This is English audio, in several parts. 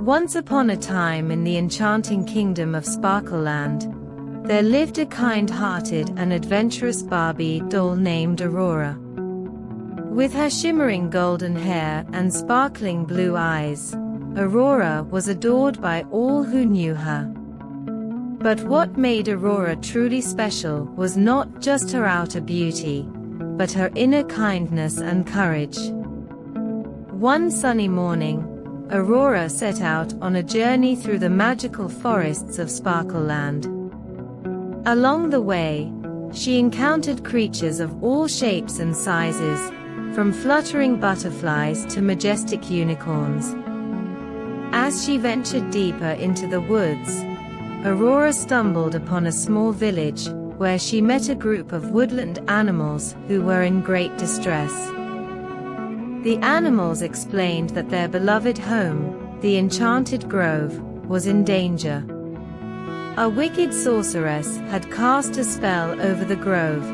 Once upon a time in the enchanting kingdom of Sparkleland, there lived a kind-hearted and adventurous Barbie doll named Aurora. With her shimmering golden hair and sparkling blue eyes, Aurora was adored by all who knew her. But what made Aurora truly special was not just her outer beauty, but her inner kindness and courage. One sunny morning, Aurora set out on a journey through the magical forests of Sparkleland. Along the way, she encountered creatures of all shapes and sizes, from fluttering butterflies to majestic unicorns. As she ventured deeper into the woods, Aurora stumbled upon a small village, where she met a group of woodland animals who were in great distress. The animals explained that their beloved home, the Enchanted Grove, was in danger. A wicked sorceress had cast a spell over the grove,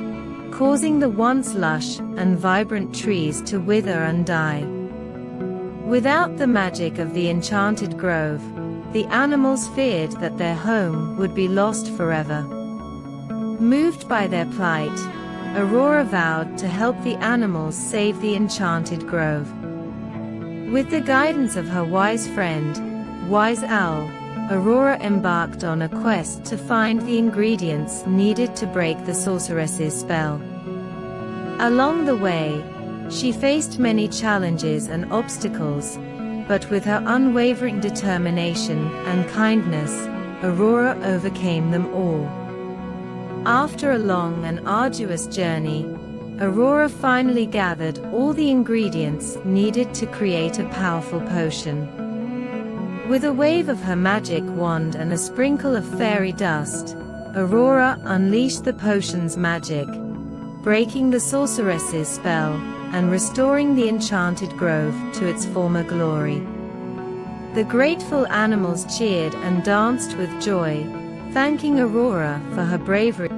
causing the once lush and vibrant trees to wither and die. Without the magic of the Enchanted Grove, the animals feared that their home would be lost forever. Moved by their plight, Aurora vowed to help the animals save the Enchanted Grove. With the guidance of her wise friend, Wise Owl, Aurora embarked on a quest to find the ingredients needed to break the sorceress's spell. Along the way, she faced many challenges and obstacles, but with her unwavering determination and kindness, Aurora overcame them all. After a long and arduous journey, Aurora finally gathered all the ingredients needed to create a powerful potion. With a wave of her magic wand and a sprinkle of fairy dust, Aurora unleashed the potion's magic, breaking the sorceress's spell and restoring the Enchanted Grove to its former glory. The grateful animals cheered and danced with joy, thanking Aurora for her bravery